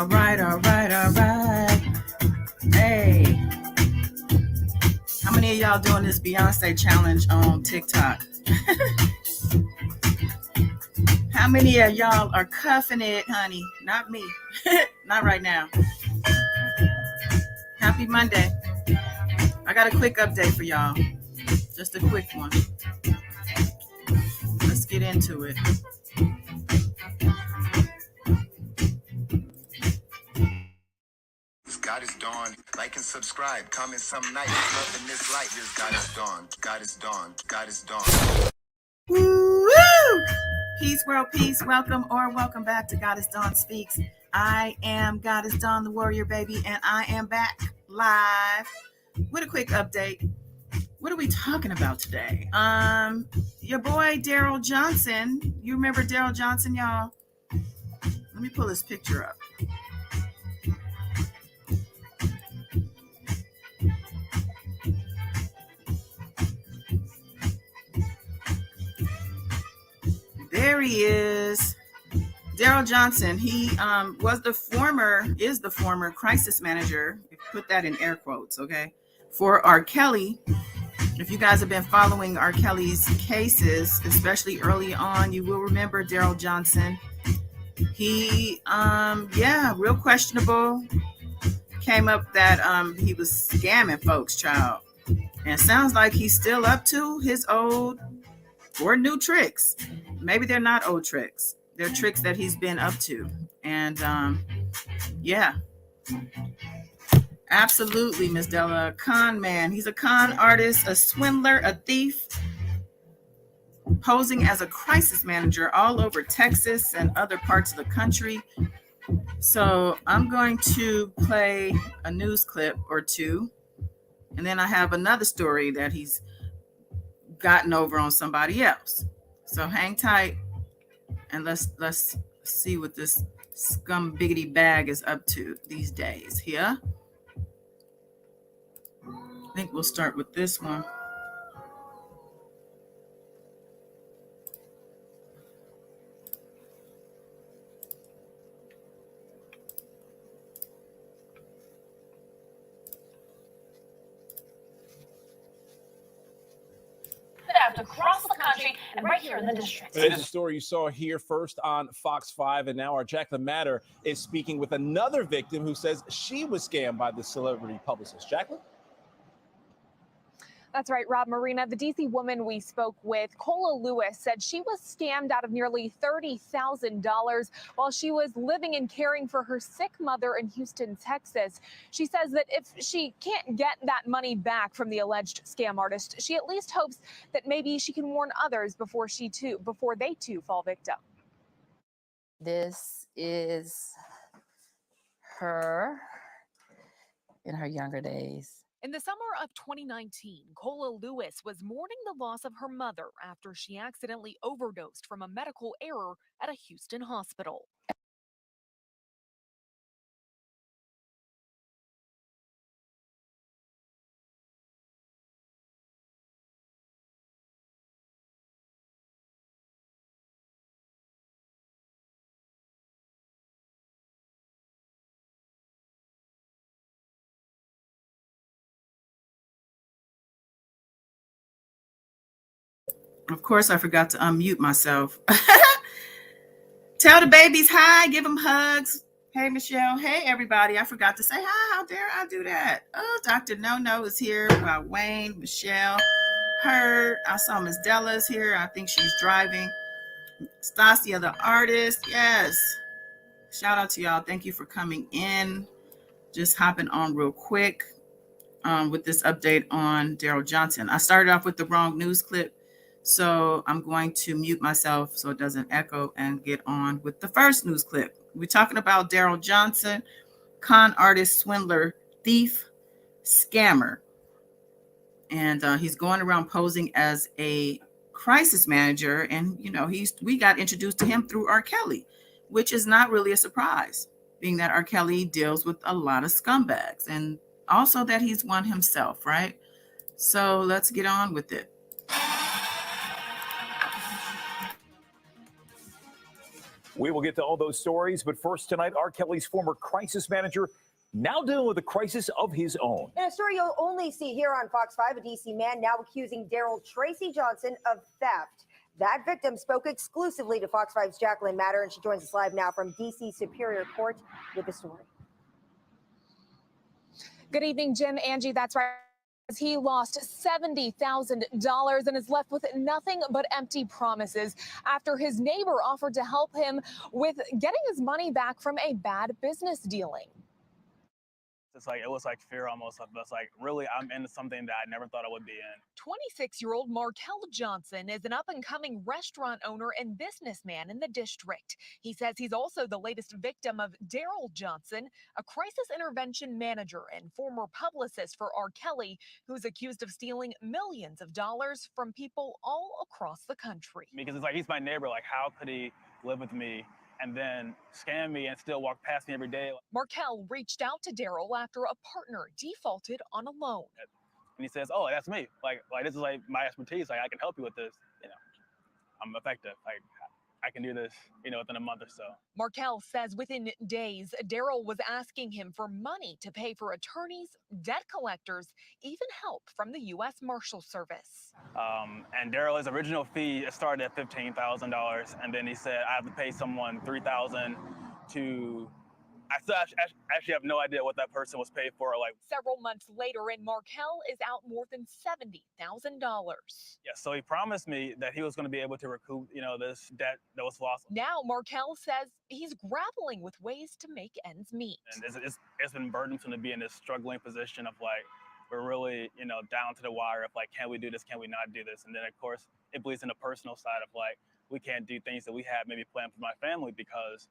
All right, all right, all right. Hey, how many of y'all doing this Beyonce challenge on TikTok? How many of y'all are cuffing it, honey? Not me. Not right now. Happy Monday. I got a quick update for y'all. Just a quick one. Let's get into it. God is dawn. Like and subscribe. Comment some night. Love in this light. Here's God is dawn. God is dawn. God is dawn. Woo! Peace, world, peace. Welcome back to God is Dawn Speaks. I am God is Dawn, the warrior baby, and I am back live with a quick update. What are we talking about today? Your boy Darrell Johnson. You remember Darrell Johnson, y'all? Let me pull this picture up. There he is. Darrell Johnson. He is the former crisis manager. Put that in air quotes, okay? For R. Kelly. If you guys have been following R. Kelly's cases, especially early on, you will remember Darrell Johnson. He, real questionable. Came up that he was scamming folks, child. And it sounds like he's still up to his old or new tricks. Maybe they're not old tricks. They're tricks that he's been up to. And absolutely, Miss Della. Con man. He's a con artist, a swindler, a thief, posing as a crisis manager all over Texas and other parts of the country. So I'm going to play a news clip or two. And then I have another story that he's gotten over on somebody else. So hang tight and let's see what this scum biggity bag is up to these days here. I think we'll start with this one. Across the country and right here in the district. It is a story you saw here first on Fox 5, and now our Jacqueline Matter is speaking with another victim who says she was scammed by the celebrity publicist. Jacqueline? That's right, Rob. Marina, the D.C. woman we spoke with, Cola Lewis, said she was scammed out of nearly $30,000 while she was living and caring for her sick mother in Houston, Texas. She says that if she can't get that money back from the alleged scam artist, she at least hopes that maybe she can warn others before they too fall victim. This is her in her younger days. In the summer of 2019, Cola Lewis was mourning the loss of her mother after she accidentally overdosed from a medical error at a Houston hospital. Of course, I forgot to unmute myself. Tell the babies hi, give them hugs. Hey, Michelle. Hey, everybody. I forgot to say hi. How dare I do that? Oh, Dr. No is here. Wayne, Michelle, Hurt. I saw Miss Della's here. I think she's driving. Stasia, the artist. Yes. Shout out to y'all. Thank you for coming in. Just hopping on real quick with this update on Darrell Johnson. I started off with the wrong news clip. So I'm going to mute myself so it doesn't echo and get on with the first news clip. We're talking about Darrell Johnson, con artist, swindler, thief, scammer. And he's going around posing as a crisis manager. And, we got introduced to him through R. Kelly, which is not really a surprise, being that R. Kelly deals with a lot of scumbags and also that he's one himself, right? So let's get on with it. We will get to all those stories, but first tonight, R. Kelly's former crisis manager now dealing with a crisis of his own. In a story you'll only see here on Fox 5, a D.C. man now accusing Darrell Tracy Johnson of theft. That victim spoke exclusively to Fox 5's Jacqueline Matter, and she joins us live now from D.C. Superior Court with the story. Good evening, Jim, Angie. That's right. He lost $70,000 and is left with nothing but empty promises after his neighbor offered to help him with getting his money back from a bad business dealing. It's like, it was like fear almost of us. Like, really, I'm into something that I never thought I would be in. 26-year-old Darrell Johnson is an up-and-coming restaurant owner and businessman in the district. He says he's also the latest victim of Darrell Johnson, a crisis intervention manager and former publicist for R. Kelly, who's accused of stealing millions of dollars from people all across the country. Because it's like, he's my neighbor. Like, how could he live with me and then scam me and still walk past me every day? Darrell reached out to Darrell after a partner defaulted on a loan. And he says, "Oh, that's me. Like this is like my expertise. Like, I can help you with this. You know, I'm effective. Like, I can do this, within a month or so." Darrell says within days, Darrell was asking him for money to pay for attorneys, debt collectors, even help from the U.S. Marshal Service. And Darrell's original fee started at $15,000, and then he said, "I have to pay someone $3,000 to." I still actually have no idea what that person was paid for. Like, several months later, and Darrell is out more than $70,000. Yeah, so he promised me that he was going to be able to recoup, this debt that was lost. Now Darrell says he's grappling with ways to make ends meet. And it's been burdensome to be in this struggling position of like, we're really, down to the wire of like, can we do this? Can we not do this? And then of course it bleeds in the personal side of like, we can't do things that we had maybe planned for my family because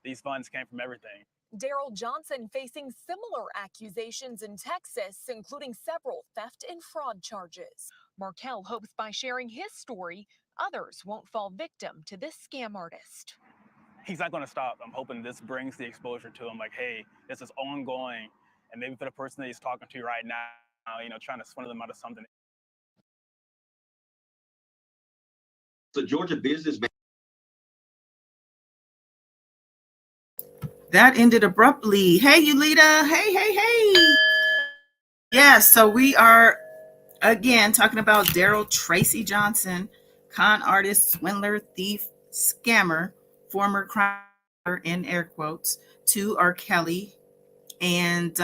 these funds came from everything. Darrell Johnson facing similar accusations in Texas, including several theft and fraud charges. Darrell hopes by sharing his story, others won't fall victim to this scam artist. He's not going to stop. I'm hoping this brings the exposure to him. Like, hey, this is ongoing. And maybe for the person that he's talking to right now, trying to swindle them out of something. The Georgia businessman. That ended abruptly. Hey, Yulita. Hey. Yes, so we are again talking about Darrell Tracy Johnson, con artist, swindler, thief, scammer, former crime in air quotes, to R. Kelly. And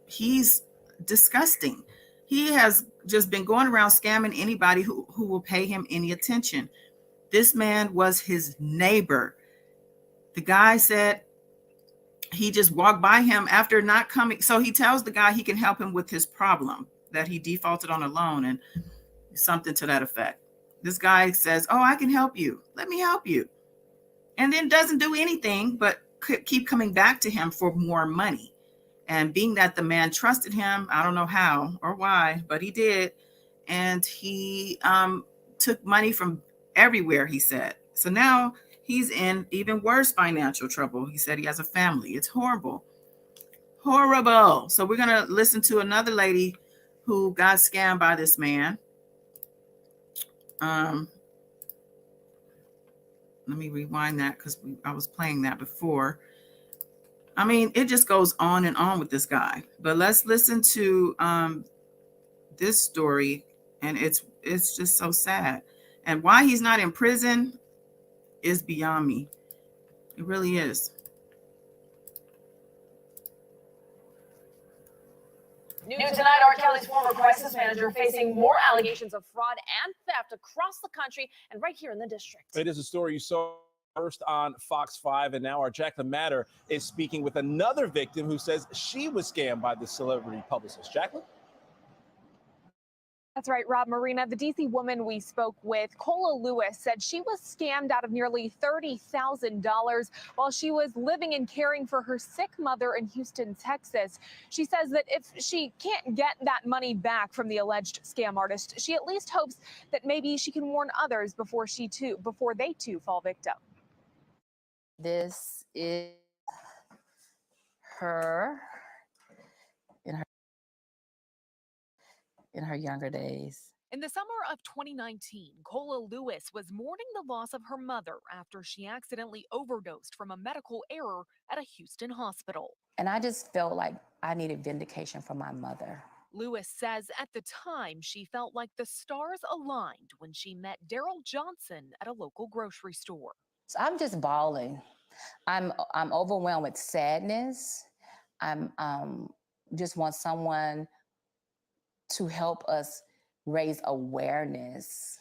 he's disgusting. He has just been going around scamming anybody who will pay him any attention. This man was his neighbor. The guy said he just walked by him after not coming. So he tells the guy he can help him with his problem, that he defaulted on a loan and something to that effect. This guy says, "Oh, I can help you. Let me help you." And then doesn't do anything but keep coming back to him for more money. And being that the man trusted him, I don't know how or why, but he did. And he took money from everywhere, he said. So now he's in even worse financial trouble. He said he has a family. It's horrible. Horrible. So we're going to listen to another lady who got scammed by this man. Let me rewind that because I was playing that before. I mean, it just goes on and on with this guy. But let's listen to this story, and it's just so sad. And why he's not in prison is beyond me. It really is. New tonight, R. Kelly's former crisis manager facing more allegations of fraud and theft across the country and right here in the district. It is a story you saw first on Fox 5, and now our Jacqueline Matter is speaking with another victim who says she was scammed by the celebrity publicist. Jacqueline? That's right, Rob. Marina, the D.C. woman we spoke with, Cola Lewis, said she was scammed out of nearly $30,000 while she was living and caring for her sick mother in Houston, Texas. She says that if she can't get that money back from the alleged scam artist, she at least hopes that maybe she can warn others before they too fall victim. This is her in her younger days. In the summer of 2019, Cola Lewis was mourning the loss of her mother after she accidentally overdosed from a medical error at a Houston hospital. And I just felt like I needed vindication from my mother. Lewis says at the time she felt like the stars aligned when she met Darrell Johnson at a local grocery store. So I'm just bawling. I'm overwhelmed with sadness. I'm just want someone to help us raise awareness,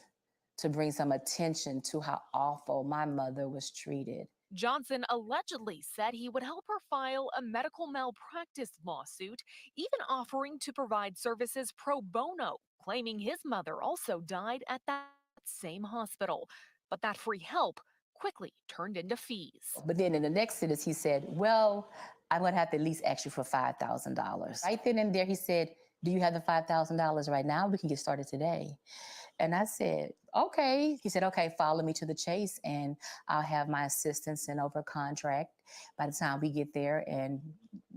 to bring some attention to how awful my mother was treated. Johnson allegedly said he would help her file a medical malpractice lawsuit, even offering to provide services pro bono, claiming his mother also died at that same hospital. But that free help quickly turned into fees. But then in the next sentence, he said, well, I'm going to have to at least ask you for $5,000. Right then and there, he said, do you have the $5,000 right now? We can get started today. And I said, okay. He said, okay, follow me to the chase and I'll have my assistant send over a contract by the time we get there and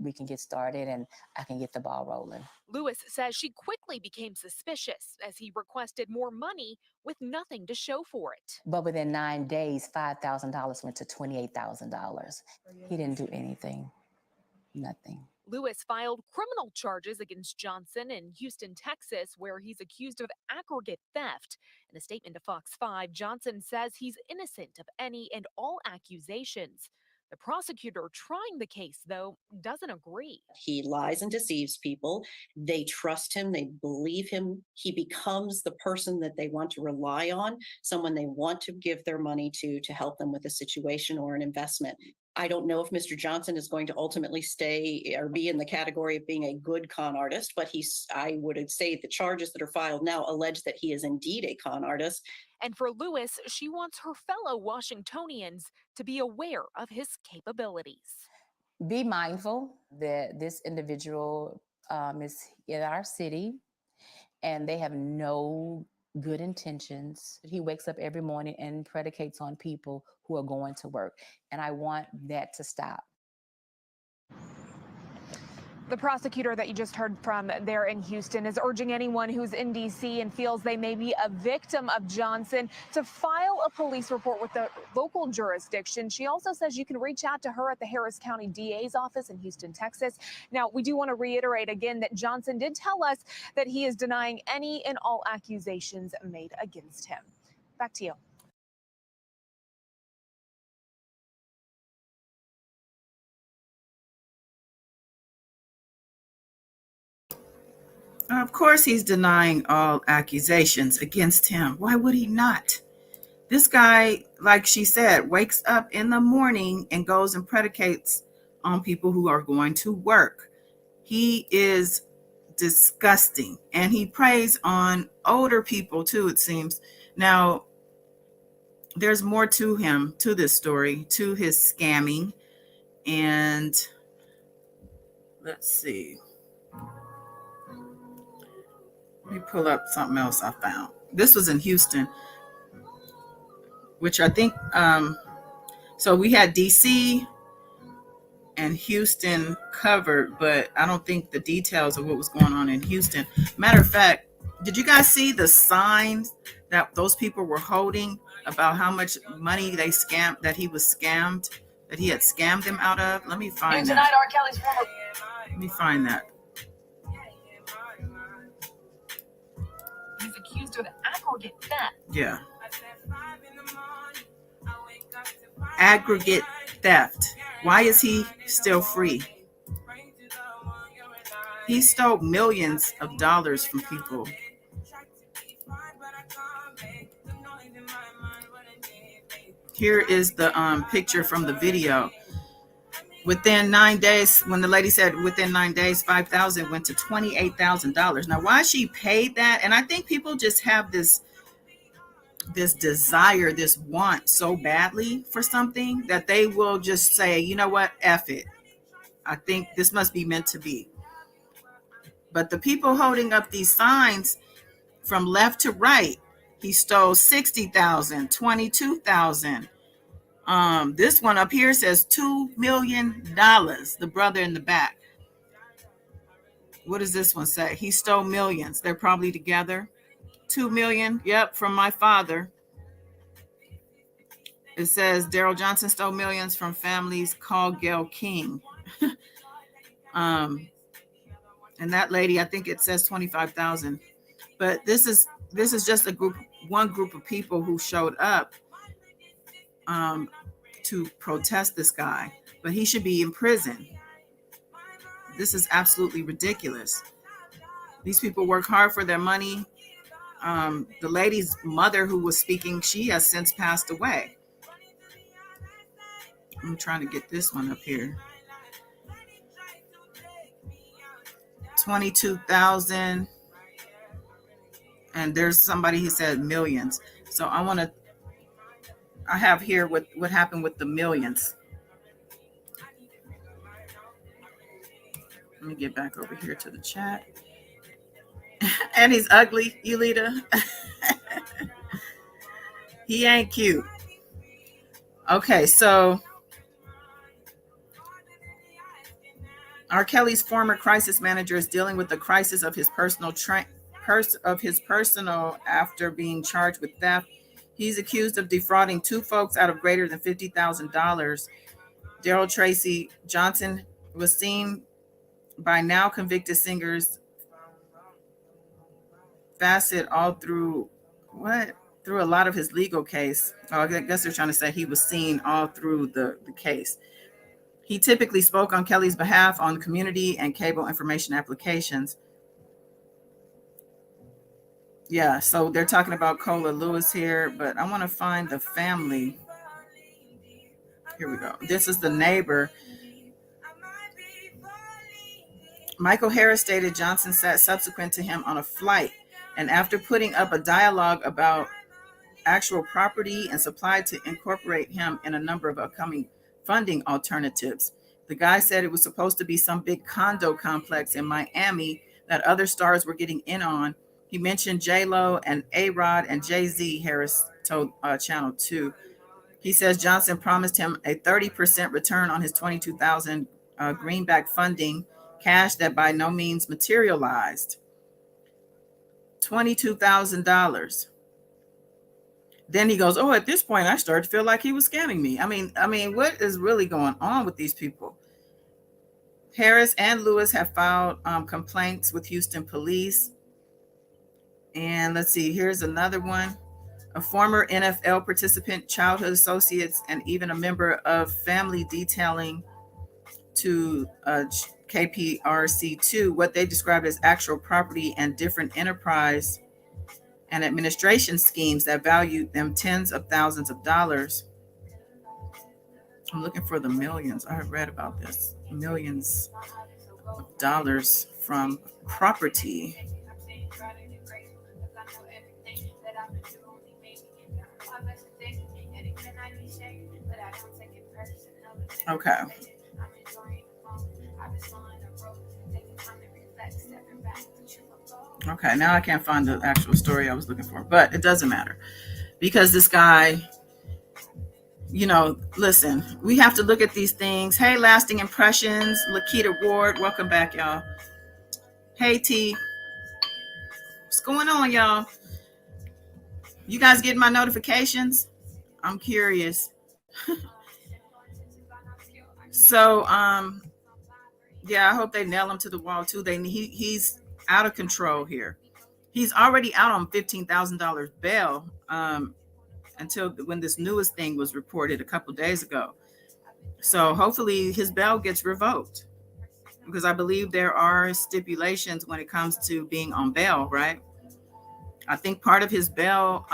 we can get started and I can get the ball rolling. Lewis says she quickly became suspicious as he requested more money with nothing to show for it. But within 9 days, $5,000 went to $28,000. He didn't do anything, nothing. Lewis filed criminal charges against Johnson in Houston, Texas, where he's accused of aggregate theft. In a statement to Fox 5, Johnson says he's innocent of any and all accusations. The prosecutor trying the case, though, doesn't agree. He lies and deceives people. They trust him. They believe him. He becomes the person that they want to rely on, someone they want to give their money to help them with a situation or an investment. I don't know if Mr. Johnson is going to ultimately stay or be in the category of being a good con artist, but I would say the charges that are filed now allege that he is indeed a con artist. And for Lewis, she wants her fellow Washingtonians to be aware of his capabilities. Be mindful that this individual is in our city and they have no good intentions. He wakes up every morning and predicates on people who are going to work. And I want that to stop. The prosecutor that you just heard from there in Houston is urging anyone who's in D.C. and feels they may be a victim of Johnson to file a police report with the local jurisdiction. She also says you can reach out to her at the Harris County DA's office in Houston, Texas. Now, we do want to reiterate again that Johnson did tell us that he is denying any and all accusations made against him. Back to you. Of course, he's denying all accusations against him. Why would he not? This guy, like she said, wakes up in the morning and goes and predicates on people who are going to work. He is disgusting. And he preys on older people too, it seems. Now, there's more to him, to this story, to his scamming. And let's see. Let me pull up something else I found. This was in Houston, which I think, so we had DC and Houston covered, but I don't think the details of what was going on in Houston. Matter of fact, did you guys see the signs that those people were holding about how much money they scammed, that he was scammed, that he had scammed them out of? Let me find that. R. Kelly's former... Let me find that. He's accused of aggregate theft. Yeah. Aggregate theft. Why is he still free? He stole millions of dollars from people. Here is the picture from the video. Within 9 days, when the lady said within 9 days, 5,000 went to $28,000. Now, why she paid that? And I think people just have this desire, this want so badly for something that they will just say, you know what, F it. I think this must be meant to be. But the people holding up these signs from left to right, he stole 60,000, 22,000. This one up here says $2 million. The brother in the back. What does this one say? He stole millions. They're probably together. 2 million. Yep, from my father. It says Darrell Johnson stole millions from families. Call Gail King. And that lady, I think it says 25,000. But this is just one group of people who showed up to protest this guy, but he should be in prison. This is absolutely ridiculous. These people work hard for their money. The lady's mother who was speaking, she has since passed away. I'm trying to get this one up here. 22,000. And there's somebody who said millions. So I have here what happened with the millions. Let me get back over here to the chat. And he's ugly, Yulita. He ain't cute. Okay, so R. Kelly's former crisis manager is dealing with the crisis of his personal after being charged with theft. He's accused of defrauding two folks out of greater than $50,000. Darrell Johnson was seen by now convicted singers facet all through through a lot of his legal case. I guess they're trying to say he was seen all through the case. He typically spoke on Kelly's behalf on community and cable information applications. Yeah, so they're talking about Cola Lewis here, but I want to find the family. Here we go. This is the neighbor. Michael Harris stated Johnson sat subsequent to him on a flight, and after putting up a dialogue about actual property and supplied to incorporate him in a number of upcoming funding alternatives. The guy said it was supposed to be some big condo complex in Miami that other stars were getting in on. He mentioned J-Lo and A-Rod and Jay-Z, Harris told Channel 2. He says Johnson promised him a 30% return on his $22,000 greenback funding, cash that by no means materialized. $22,000. Then he goes, at this point, I started to feel like he was scamming me. I mean, what is really going on with these people? Harris and Lewis have filed complaints with Houston police. And let's see, here's another one. A former NFL participant, childhood associates, and even a member of family detailing to KPRC2 what they described as actual property and different enterprise and administration schemes that valued them tens of thousands of dollars. I'm looking for the millions. I have read about this. Millions of dollars from property. Okay. Okay, now I can't find the actual story I was looking for, but it doesn't matter because this guy, listen, we have to look at these things. Hey, Lasting Impressions, Lakita Ward, welcome back, y'all. Hey, T, what's going on, y'all? You guys getting my notifications? I'm curious. So, yeah, I hope they nail him to the wall too. He's out of control here. He's already out on $15,000 bail until when this newest thing was reported a couple days ago. So hopefully his bail gets revoked because I believe there are stipulations when it comes to being on bail, right? I think part of his bail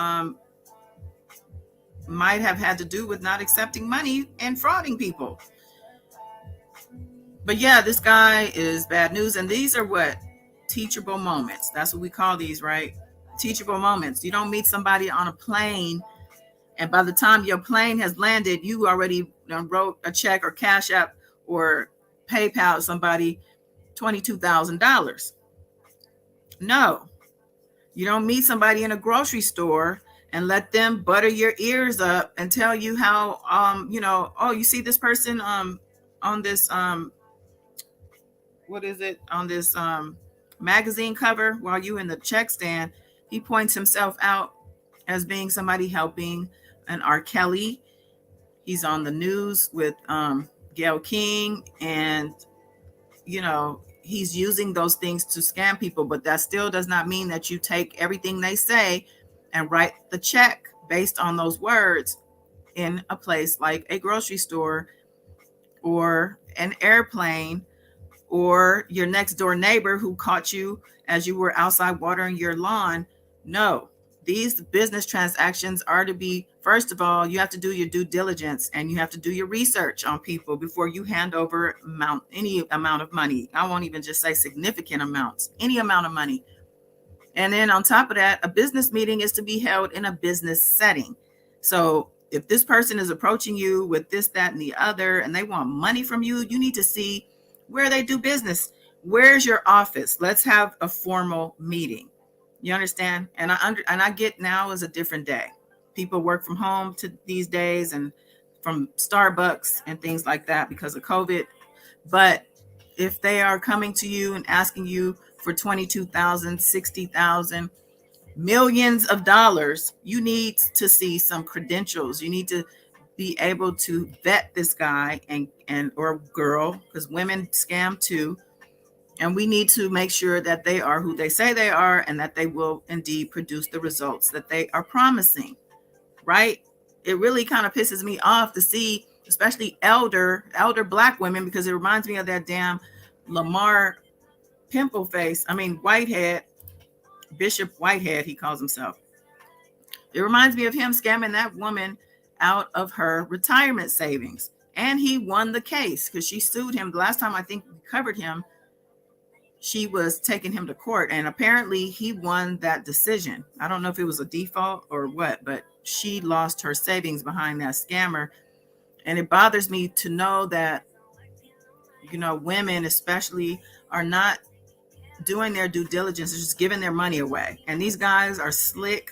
might have had to do with not accepting money and frauding people. But yeah, this guy is bad news. And these are what? Teachable moments. That's what we call these, right? Teachable moments. You don't meet somebody on a plane, and by the time your plane has landed, you already wrote a check or Cash App or PayPal somebody $22,000. No, you don't meet somebody in a grocery store and let them butter your ears up and tell you how, you see this person on this, what is it, on this magazine cover while you in the check stand. He points himself out as being somebody helping an R. Kelly. He's on the news with Gayle King, and he's using those things to scam people, but that still does not mean that you take everything they say and write the check based on those words in a place like a grocery store or an airplane or your next door neighbor who caught you as you were outside watering your lawn. No, these business transactions are to be, first of all, you have to do your due diligence and you have to do your research on people before you hand over any amount of money. I won't even just say significant amounts, any amount of money. And then on top of that, a business meeting is to be held in a business setting. So if this person is approaching you with this, that, and the other, and they want money from you, you need to see where they do business. Where's your office? Let's have a formal meeting. You understand? And I get now is a different day. People work from home these days and from Starbucks and things like that because of COVID. But if they are coming to you and asking you for 22,000, 60,000, millions of dollars, you need to see some credentials. You need to be able to vet this guy and or girl, because women scam too. And we need to make sure that they are who they say they are and that they will indeed produce the results that they are promising, right? It really kind of pisses me off to see, especially elder Black women, because it reminds me of that damn Lamar Whitehead, Bishop Whitehead, he calls himself. It reminds me of him scamming that woman out of her retirement savings. And he won the case because she sued him. The last time I think we covered him, she was taking him to court, and apparently he won that decision. I don't know if it was a default or what, but she lost her savings behind that scammer. And it bothers me to know that, women especially are not doing their due diligence, just giving their money away. And these guys are slick.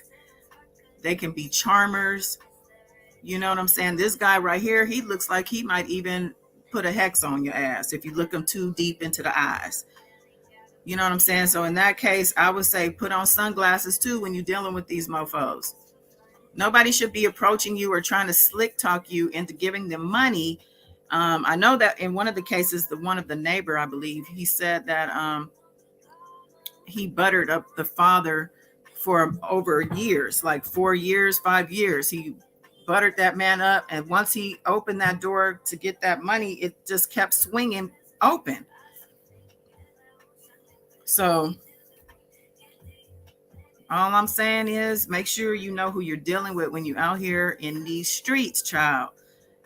They can be charmers. You know what I'm saying? This guy right here, he looks like he might even put a hex on your ass if you look him too deep into the eyes. You know what I'm saying? So in that case, I would say put on sunglasses too when you're dealing with these mofos. Nobody should be approaching you or trying to slick talk you into giving them money. I know that in one of the cases, one of the neighbor, I believe, he said that he buttered up the father for over years, like 4 years, 5 years. He buttered that man up. And once he opened that door to get that money, it just kept swinging open. So all I'm saying is make sure you know who you're dealing with when you're out here in these streets, child.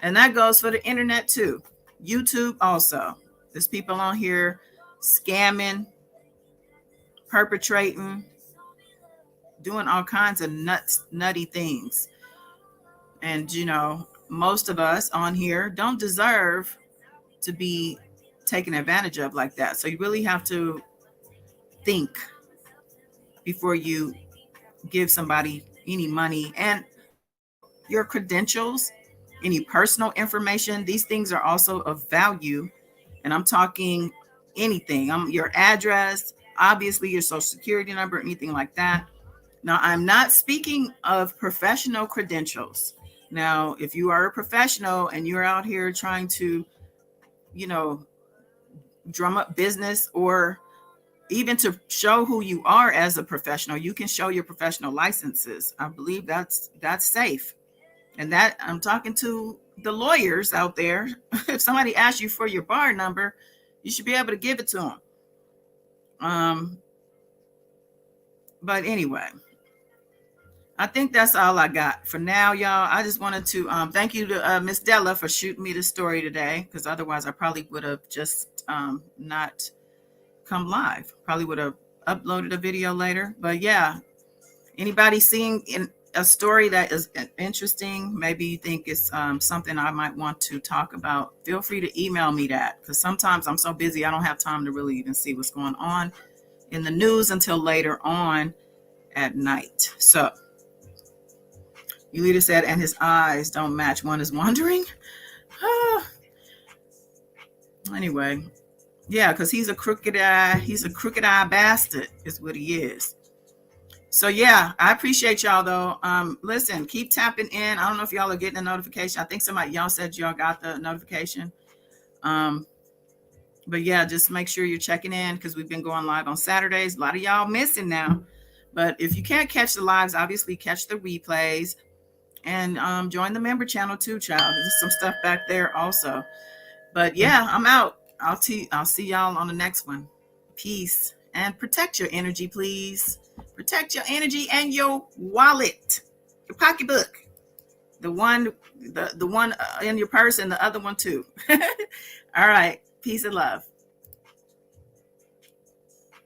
And that goes for the internet too. YouTube also. There's people on here scamming, perpetrating, doing all kinds of nutty things. And, most of us on here don't deserve to be taken advantage of like that. So you really have to think before you give somebody any money. And your credentials, any personal information, these things are also of value. And I'm talking anything. Your address, obviously your social security number, anything like that. Now, I'm not speaking of professional credentials. Now, if you are a professional and you're out here trying to, drum up business, or even to show who you are as a professional, you can show your professional licenses. I believe that's safe. And that I'm talking to the lawyers out there. If somebody asks you for your bar number, you should be able to give it to them. But anyway, I think that's all I got for now, y'all. I just wanted to thank you to Miss Della for shooting me the story today, because otherwise I probably would have just not come live. Probably would have uploaded a video later. But yeah, anybody seeing in a story that is interesting, maybe you think it's something I might want to talk about, feel free to email me that, because sometimes I'm so busy I don't have time to really even see what's going on in the news until later on at night. So Yulita said, and his eyes don't match. One is wandering. Anyway, yeah, because he's a crooked eye bastard is what he is. So yeah, I appreciate y'all though. Listen, keep tapping in. I don't know if y'all are getting a notification. I think y'all said y'all got the notification. But yeah, just make sure you're checking in, because we've been going live on Saturdays. A lot of y'all missing now. But if you can't catch the lives, obviously catch the replays, and join the member channel too, child. There's some stuff back there also. But yeah, I'm out. I'll see y'all on the next one. Peace And protect your energy, please. Protect your energy and your wallet, your pocketbook. The one in your purse and the other one too. All right. Peace and love.